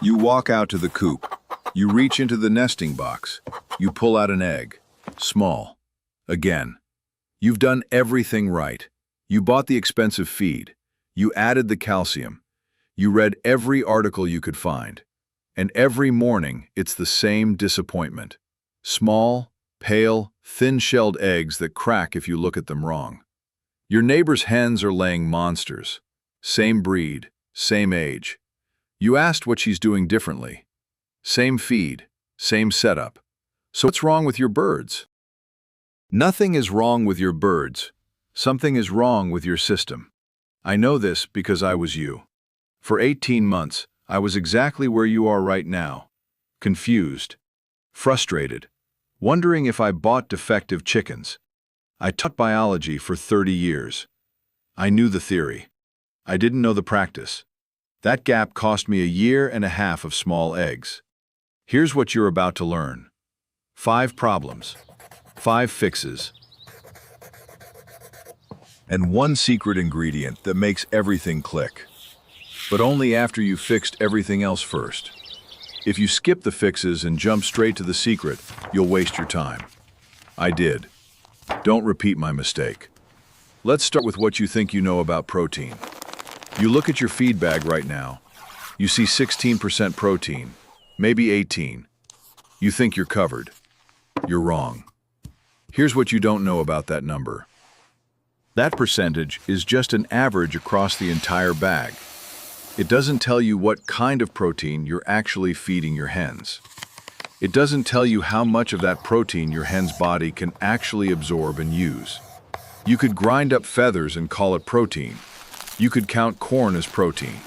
You walk out to the coop. You reach into the nesting box. You pull out an egg. Small. Again. You've done everything right. You bought the expensive feed. You added the calcium. You read every article you could find. And every morning, it's the same disappointment. Small, pale, thin-shelled eggs that crack if you look at them wrong. Your neighbor's hens are laying monsters. Same breed, same age. You asked what she's doing differently. Same feed, same setup. So what's wrong with your birds? Nothing is wrong with your birds. Something is wrong with your system. I know this because I was you. For 18 months, I was exactly where you are right now. Confused, frustrated, wondering if I bought defective chickens. I taught biology for 30 years. I knew the theory. I didn't know the practice. That gap cost me 1.5 years of small eggs. Here's what you're about to learn. 5 problems, 5 fixes, and 1 secret ingredient that makes everything click. But only after you've fixed everything else first. If you skip the fixes and jump straight to the secret, you'll waste your time. I did. Don't repeat my mistake. Let's start with what you think you know about protein. You look at your feed bag right now. You see 16% protein, maybe 18. You think you're covered. You're wrong. Here's what you don't know about that number. That percentage is just an average across the entire bag. It doesn't tell you what kind of protein you're actually feeding your hens. It doesn't tell you how much of that protein your hen's body can actually absorb and use. You could grind up feathers and call it protein. You could count corn as protein.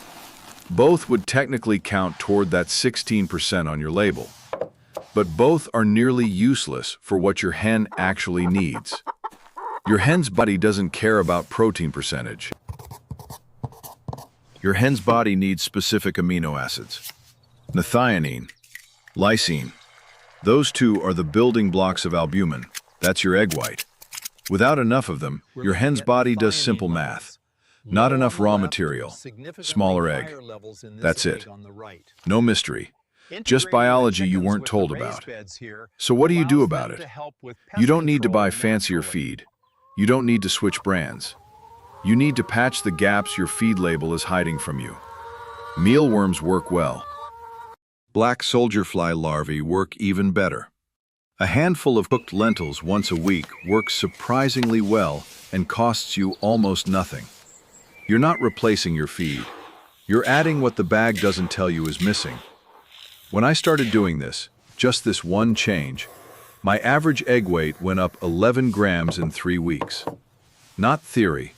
Both would technically count toward that 16% on your label. But both are nearly useless for what your hen actually needs. Your hen's body doesn't care about protein percentage. Your hen's body needs specific amino acids. Methionine, lysine. Those 2 are the building blocks of albumin. That's your egg white. Without enough of them, your hen's body does simple math. Not enough raw material. Smaller egg. That's it. No mystery. Just biology you weren't told about. So what do you do about it? You don't need to buy fancier feed. You don't need to switch brands. You need to patch the gaps your feed label is hiding from you. Mealworms work well. Black soldier fly larvae work even better. A handful of cooked lentils once a week works surprisingly well and costs you almost nothing. You're not replacing your feed. You're adding what the bag doesn't tell you is missing. When I started doing this, just this one change, my average egg weight went up 11 grams in 3 weeks. Not theory,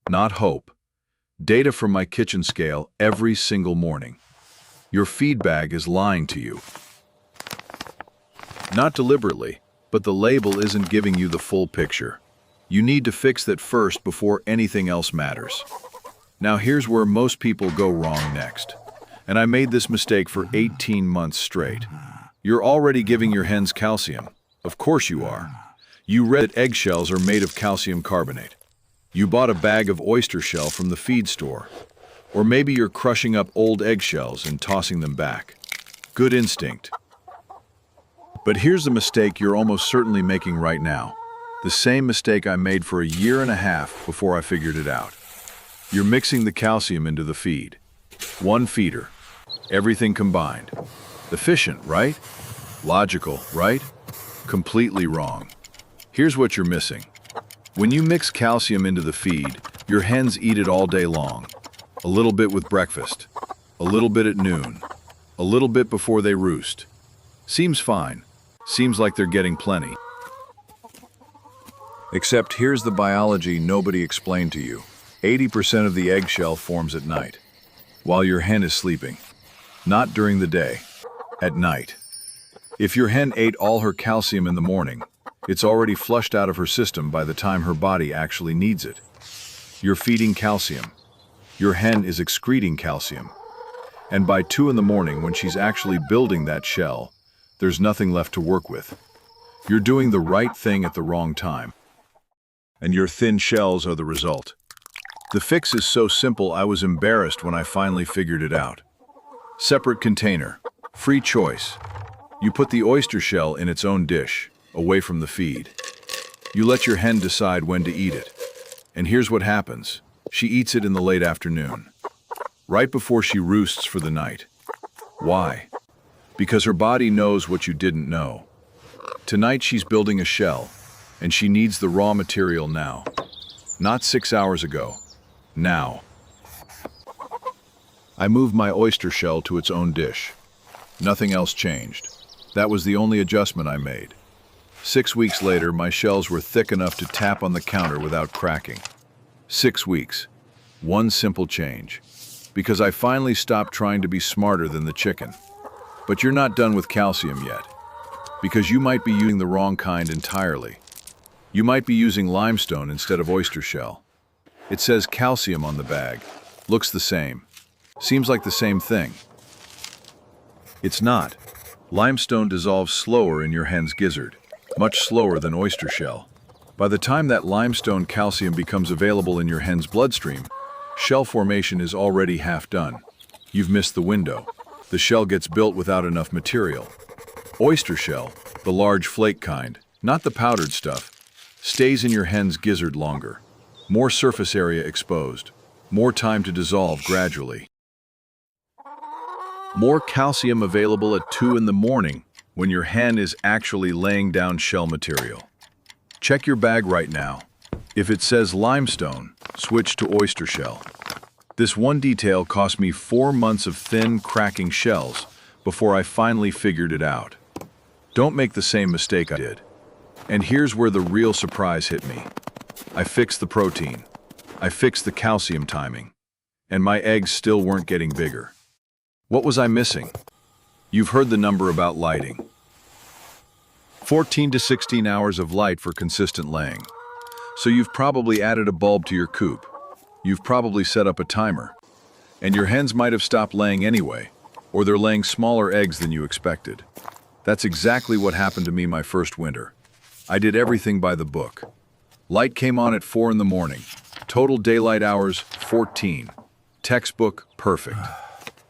not hope. Data from my kitchen scale every single morning. Your feed bag is lying to you. Not deliberately, but the label isn't giving you the full picture. You need to fix that first before anything else matters. Now here's where most people go wrong next. And I made this mistake for 18 months straight. You're already giving your hens calcium. Of course you are. You read that eggshells are made of calcium carbonate. You bought a bag of oyster shell from the feed store. Or maybe you're crushing up old eggshells and tossing them back. Good instinct. But here's the mistake you're almost certainly making right now. The same mistake I made for 1.5 years before I figured it out. You're mixing the calcium into the feed. One feeder. Everything combined. Efficient, right? Logical, right? Completely wrong. Here's what you're missing. When you mix calcium into the feed, your hens eat it all day long. A little bit with breakfast. A little bit at noon. A little bit before they roost. Seems fine. Seems like they're getting plenty. Except here's the biology nobody explained to you. 80% of the eggshell forms at night, while your hen is sleeping. Not during the day, at night. If your hen ate all her calcium in the morning, it's already flushed out of her system by the time her body actually needs it. You're feeding calcium. Your hen is excreting calcium. And by 2 in the morning, when she's actually building that shell, there's nothing left to work with. You're doing the right thing at the wrong time. And your thin shells are the result. The fix is so simple I was embarrassed when I finally figured it out. Separate container. Free choice. You put the oyster shell in its own dish, away from the feed. You let your hen decide when to eat it. And here's what happens. She eats it in the late afternoon, right before she roosts for the night. Why? Because her body knows what you didn't know. Tonight she's building a shell, and she needs the raw material now. Not 6 hours ago. Now. I moved my oyster shell to its own dish. Nothing else changed. That was the only adjustment I made. 6 weeks later, my shells were thick enough to tap on the counter without cracking. 6 weeks. One simple change. Because I finally stopped trying to be smarter than the chicken. But you're not done with calcium yet. Because you might be using the wrong kind entirely. You might be using limestone instead of oyster shell. It says calcium on the bag. Looks the same. Seems like the same thing. It's not. Limestone dissolves slower in your hen's gizzard, much slower than oyster shell. By the time that limestone calcium becomes available in your hen's bloodstream, shell formation is already half done. You've missed the window. The shell gets built without enough material. Oyster shell, the large flake kind, not the powdered stuff, stays in your hen's gizzard longer. More surface area exposed. More time to dissolve gradually. More calcium available at 2 in the morning when your hen is actually laying down shell material. Check your bag right now. If it says limestone, switch to oyster shell. This one detail cost me 4 months of thin, cracking shells before I finally figured it out. Don't make the same mistake I did. And here's where the real surprise hit me. I fixed the protein. I fixed the calcium timing. And my eggs still weren't getting bigger. What was I missing? You've heard the number about lighting. 14 to 16 hours of light for consistent laying. So you've probably added a bulb to your coop. You've probably set up a timer. And your hens might have stopped laying anyway, or they're laying smaller eggs than you expected. That's exactly what happened to me my first winter. I did everything by the book. Light came on at 4 in the morning. Total daylight hours, 14. Textbook, perfect.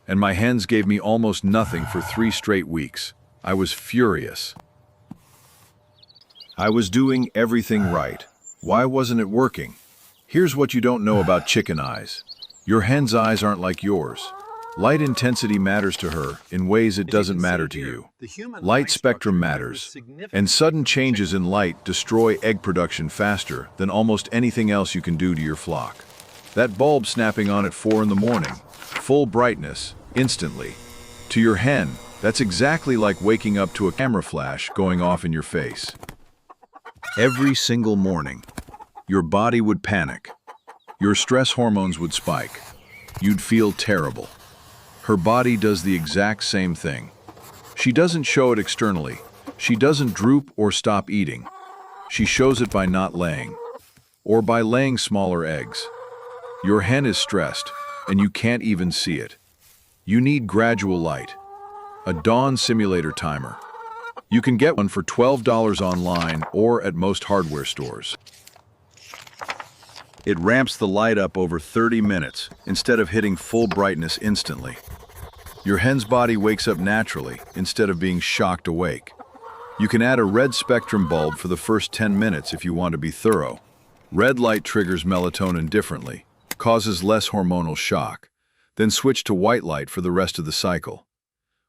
And my hens gave me almost nothing for 3 straight weeks. I was furious. I was doing everything right. Why wasn't it working? Here's what you don't know about chicken eyes. Your hen's eyes aren't like yours. Light intensity matters to her in ways it doesn't matter to you. Light spectrum matters, and sudden changes in light destroy egg production faster than almost anything else you can do to your flock. That bulb snapping on at 4 in the morning, full brightness, instantly. To your hen, that's exactly like waking up to a camera flash going off in your face. Every single morning, your body would panic. Your stress hormones would spike. You'd feel terrible. Her body does the exact same thing. She doesn't show it externally. She doesn't droop or stop eating. She shows it by not laying, or by laying smaller eggs. Your hen is stressed, and you can't even see it. You need gradual light. A dawn simulator timer. You can get one for $12 online or at most hardware stores. It ramps the light up over 30 minutes instead of hitting full brightness instantly. Your hen's body wakes up naturally instead of being shocked awake. You can add a red spectrum bulb for the first 10 minutes if you want to be thorough. Red light triggers melatonin differently, causes less hormonal shock. Then switch to white light for the rest of the cycle.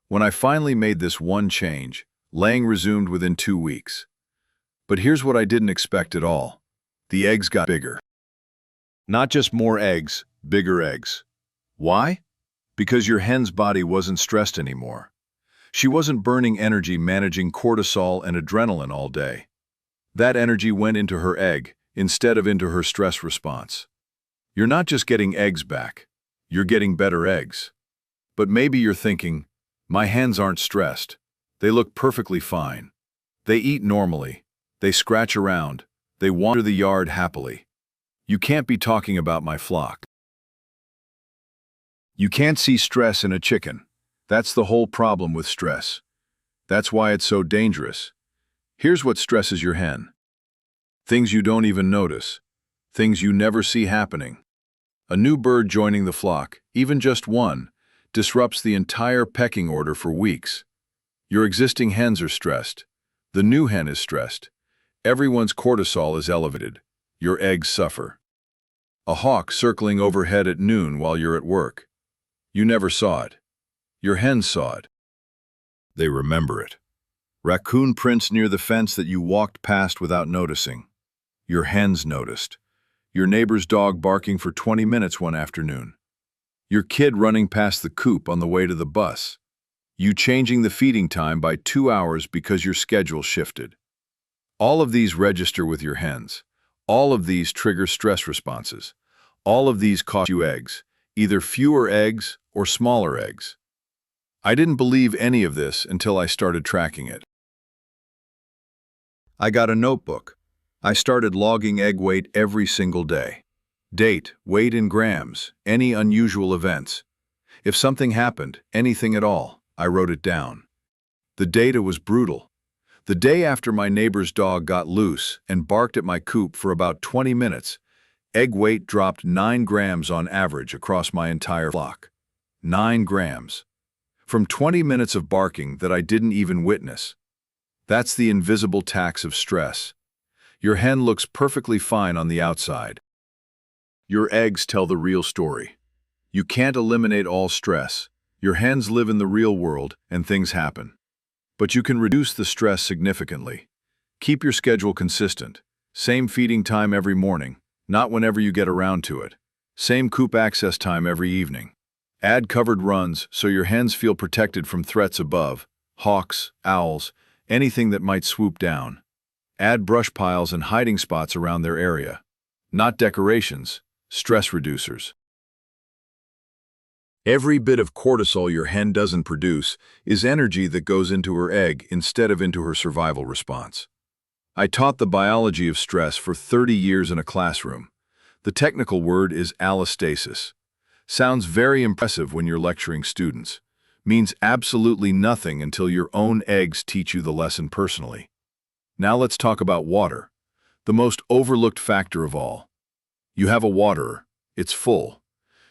When I finally made this one change, laying resumed within 2 weeks. But here's what I didn't expect at all. The eggs got bigger. Not just more eggs, bigger eggs. Why? Because your hen's body wasn't stressed anymore. She wasn't burning energy managing cortisol and adrenaline all day. That energy went into her egg instead of into her stress response. You're not just getting eggs back. You're getting better eggs. But maybe you're thinking, my hens aren't stressed. They look perfectly fine. They eat normally. They scratch around. They wander the yard happily. You can't be talking about my flock. You can't see stress in a chicken. That's the whole problem with stress. That's why it's so dangerous. Here's what stresses your hen. Things you don't even notice. Things you never see happening. A new bird joining the flock, even just one, disrupts the entire pecking order for weeks. Your existing hens are stressed. The new hen is stressed. Everyone's cortisol is elevated. Your eggs suffer. A hawk circling overhead at noon while you're at work. You never saw it. Your hens saw it. They remember it. Raccoon prints near the fence that you walked past without noticing. Your hens noticed. Your neighbor's dog barking for 20 minutes one afternoon. Your kid running past the coop on the way to the bus. You changing the feeding time by 2 hours because your schedule shifted. All of these register with your hens. All of these trigger stress responses. All of these cost you eggs, either fewer eggs or smaller eggs. I didn't believe any of this until I started tracking it. I got a notebook. I started logging egg weight every single day. Date, weight in grams, any unusual events. If something happened, anything at all, I wrote it down. The data was brutal. The day after my neighbor's dog got loose and barked at my coop for about 20 minutes, egg weight dropped 9 grams on average across my entire flock. 9 grams. From 20 minutes of barking that I didn't even witness. That's the invisible tax of stress. Your hen looks perfectly fine on the outside. Your eggs tell the real story. You can't eliminate all stress. Your hens live in the real world and things happen. But you can reduce the stress significantly. Keep your schedule consistent. Same feeding time every morning, not whenever you get around to it. Same coop access time every evening. Add covered runs so your hens feel protected from threats above, hawks, owls, anything that might swoop down. Add brush piles and hiding spots around their area. Not decorations, stress reducers. Every bit of cortisol your hen doesn't produce is energy that goes into her egg instead of into her survival response. I taught the biology of stress for 30 years in a classroom. The technical word is allostasis. Sounds very impressive when you're lecturing students. Means absolutely nothing until your own eggs teach you the lesson personally. Now let's talk about water, the most overlooked factor of all. You have a waterer. It's full.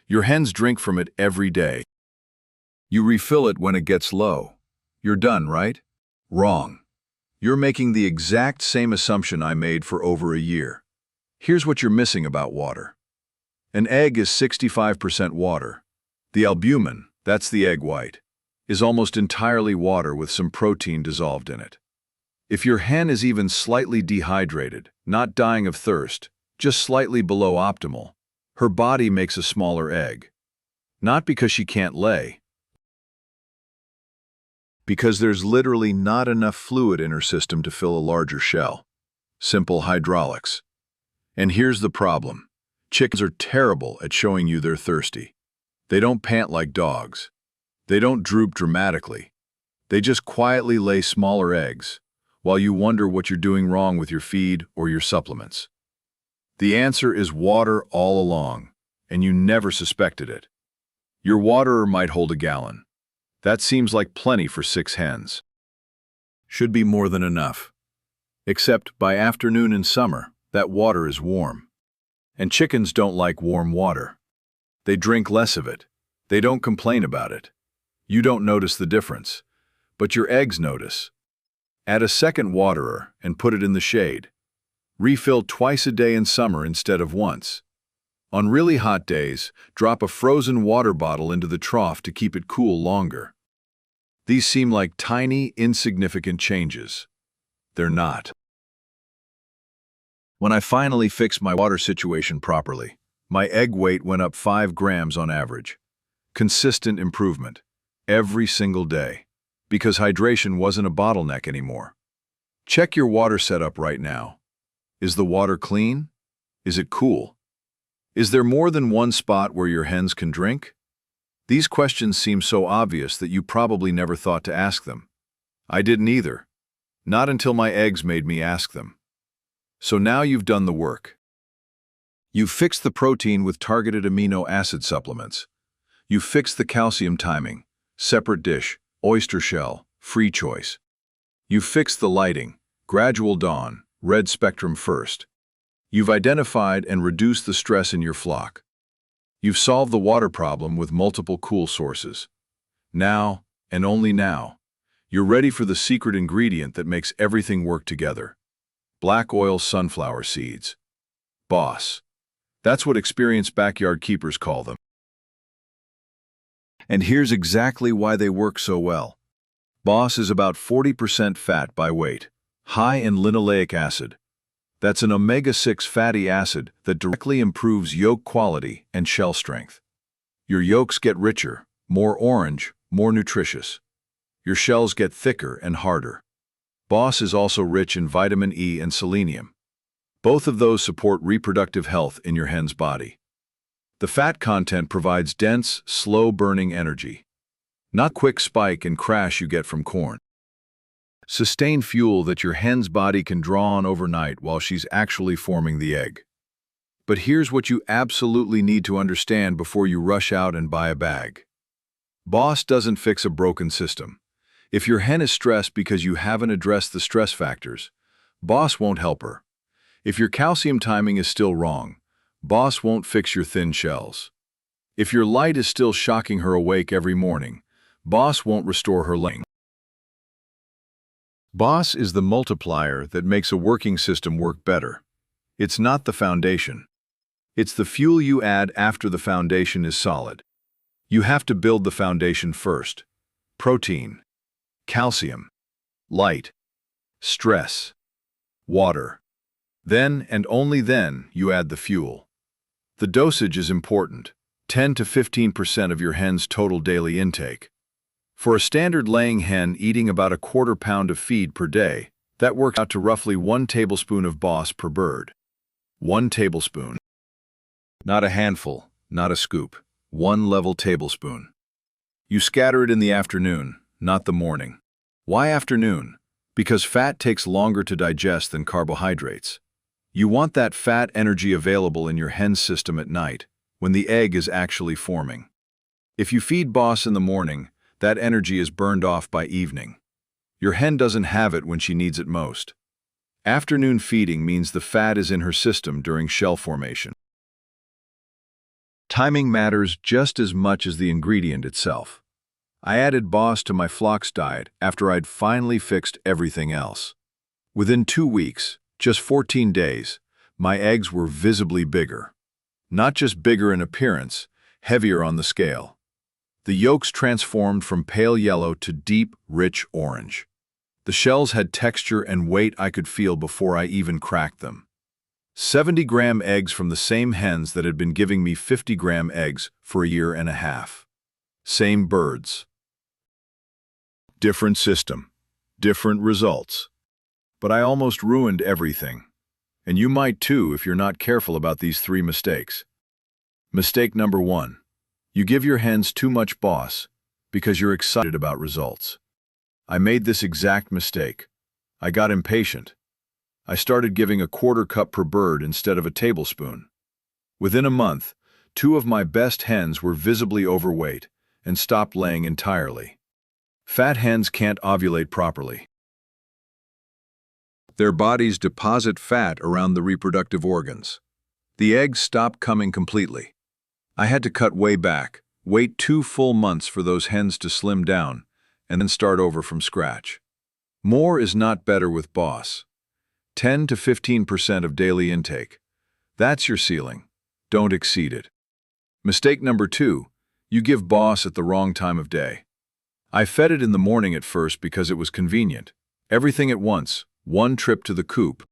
Your hens drink from it every day. You refill it when it gets low. You're done, right? Wrong. You're making the exact same assumption I made for over a year. Here's what you're missing about water. An egg is 65% water. The albumin, that's the egg white, is almost entirely water with some protein dissolved in it. If your hen is even slightly dehydrated, not dying of thirst, just slightly below optimal, her body makes a smaller egg. Not because she can't lay, because there's literally not enough fluid in her system to fill a larger shell. Simple hydraulics. And here's the problem. Chickens are terrible at showing you they're thirsty. They don't pant like dogs. They don't droop dramatically. They just quietly lay smaller eggs, while you wonder what you're doing wrong with your feed or your supplements. The answer is water all along, and you never suspected it. Your waterer might hold a gallon. That seems like plenty for 6 hens. Should be more than enough. Except by afternoon in summer, that water is warm. And chickens don't like warm water. They drink less of it. They don't complain about it. You don't notice the difference, but your eggs notice. Add a second waterer and put it in the shade. Refill twice a day in summer instead of once. On really hot days, drop a frozen water bottle into the trough to keep it cool longer. These seem like tiny, insignificant changes. They're not. When I finally fixed my water situation properly, my egg weight went up 5 grams on average. Consistent improvement. Every single day. Because hydration wasn't a bottleneck anymore. Check your water setup right now. Is the water clean? Is it cool? Is there more than one spot where your hens can drink? These questions seem so obvious that you probably never thought to ask them. I didn't either. Not until my eggs made me ask them. So now you've done the work. You've fixed the protein with targeted amino acid supplements. You've fixed the calcium timing, separate dish, oyster shell, free choice. You've fixed the lighting, gradual dawn, red spectrum first. You've identified and reduced the stress in your flock. You've solved the water problem with multiple cool sources. Now, and only now, you're ready for the secret ingredient that makes everything work together. Black oil sunflower seeds. Boss. That's what experienced backyard keepers call them. And here's exactly why they work so well. Boss is about 40% fat by weight, high in linoleic acid. That's an omega-6 fatty acid that directly improves yolk quality and shell strength. Your yolks get richer, more orange, more nutritious. Your shells get thicker and harder. Boss is also rich in vitamin E and selenium. Both of those support reproductive health in your hen's body. The fat content provides dense, slow-burning energy. Not quick spike and crash you get from corn. Sustained fuel that your hen's body can draw on overnight while she's actually forming the egg. But here's what you absolutely need to understand before you rush out and buy a bag. Boss doesn't fix a broken system. If your hen is stressed because you haven't addressed the stress factors, Boss won't help her. If your calcium timing is still wrong, Boss won't fix your thin shells. If your light is still shocking her awake every morning, Boss won't restore her laying. Boss is the multiplier that makes a working system work better. It's not the foundation. It's the fuel you add after the foundation is solid. You have to build the foundation first. Protein, calcium, light, stress, water. Then, and only then, you add the fuel. The dosage is important, 10 to 15% of your hen's total daily intake. For a standard laying hen eating about a quarter pound of feed per day, that works out to roughly 1 tablespoon of Boss per bird. 1 tablespoon. Not a handful, not a scoop. 1 level tablespoon. You scatter it in the afternoon, not the morning. Why afternoon? Because fat takes longer to digest than carbohydrates. You want that fat energy available in your hen's system at night, when the egg is actually forming. If you feed Boss in the morning, that energy is burned off by evening. Your hen doesn't have it when she needs it most. Afternoon feeding means the fat is in her system during shell formation. Timing matters just as much as the ingredient itself. I added Boss to my flock's diet after I'd finally fixed everything else. Within 2 weeks, just 14 days, my eggs were visibly bigger. Not just bigger in appearance, heavier on the scale. The yolks transformed from pale yellow to deep, rich orange. The shells had texture and weight I could feel before I even cracked them. 70-gram eggs from the same hens that had been giving me 50-gram eggs for a year and a half. Same birds. Different system. Different results. But I almost ruined everything. And you might too if you're not careful about these 3 mistakes. Mistake number 1. You give your hens too much Boss because you're excited about results. I made this exact mistake. I got impatient. I started giving a quarter cup per bird instead of a tablespoon. Within a month, 2 of my best hens were visibly overweight and stopped laying entirely. Fat hens can't ovulate properly. Their bodies deposit fat around the reproductive organs. The eggs stop coming completely. I had to cut way back, wait 2 full months for those hens to slim down, and then start over from scratch. More is not better with Boss. 10 to 15% of daily intake. That's your ceiling. Don't exceed it. Mistake number 2, you give Boss at the wrong time of day. I fed it in the morning at first because it was convenient. Everything at once, 1 trip to the coop.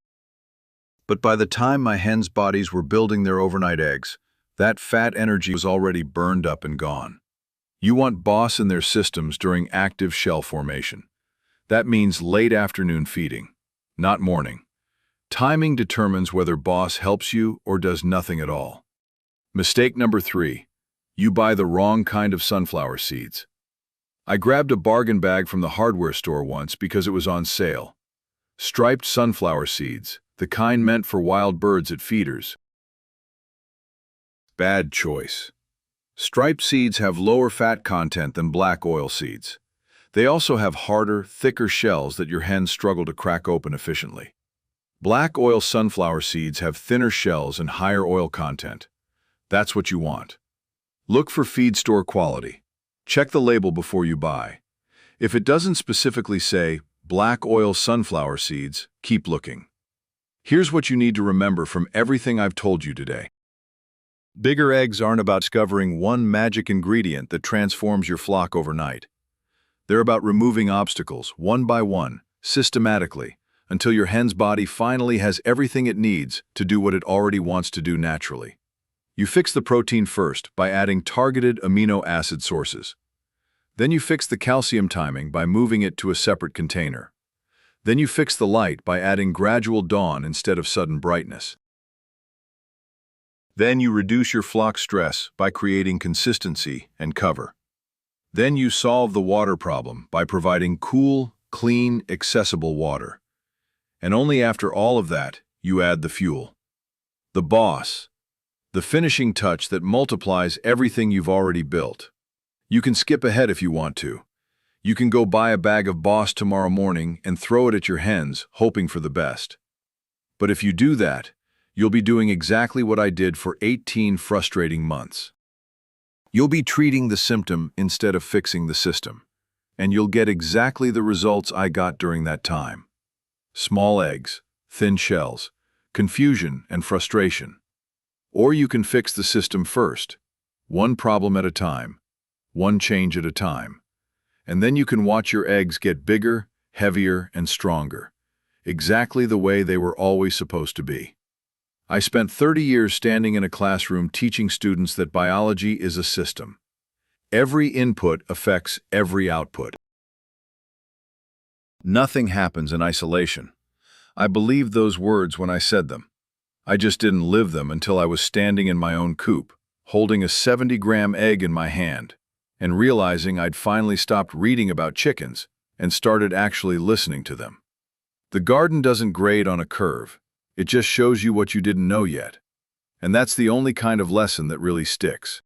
But by the time my hens' bodies were building their overnight eggs, that fat energy was already burned up and gone. You want Boss in their systems during active shell formation. That means late afternoon feeding, not morning. Timing determines whether Boss helps you or does nothing at all. Mistake number 3, you buy the wrong kind of sunflower seeds. I grabbed a bargain bag from the hardware store once because it was on sale. Striped sunflower seeds, the kind meant for wild birds at feeders. Bad choice. Striped seeds have lower fat content than black oil seeds. They also have harder, thicker shells that your hens struggle to crack open efficiently. Black oil sunflower seeds have thinner shells and higher oil content. That's what you want. Look for feed store quality. Check the label before you buy. If it doesn't specifically say black oil sunflower seeds, keep looking. Here's what you need to remember from everything I've told you today. Bigger eggs aren't about discovering one magic ingredient that transforms your flock overnight. They're about removing obstacles, one by one, systematically, until your hen's body finally has everything it needs to do what it already wants to do naturally. You fix the protein first by adding targeted amino acid sources. Then you fix the calcium timing by moving it to a separate container. Then you fix the light by adding gradual dawn instead of sudden brightness. Then you reduce your flock stress by creating consistency and cover. Then you solve the water problem by providing cool, clean, accessible water. And only after all of that, you add the fuel. The boss. The finishing touch that multiplies everything you've already built. You can skip ahead if you want to. You can go buy a bag of Boss tomorrow morning and throw it at your hens, hoping for the best. But if you do that, you'll be doing exactly what I did for 18 frustrating months. You'll be treating the symptom instead of fixing the system. And you'll get exactly the results I got during that time. Small eggs, thin shells, confusion and frustration. Or you can fix the system first, one problem at a time, one change at a time. And then you can watch your eggs get bigger, heavier, and stronger, exactly the way they were always supposed to be. I spent 30 years standing in a classroom teaching students that biology is a system. Every input affects every output. Nothing happens in isolation. I believed those words when I said them. I just didn't live them until I was standing in my own coop, holding a 70-gram egg in my hand, and realizing I'd finally stopped reading about chickens and started actually listening to them. The garden doesn't grade on a curve. It just shows you what you didn't know yet. And that's the only kind of lesson that really sticks.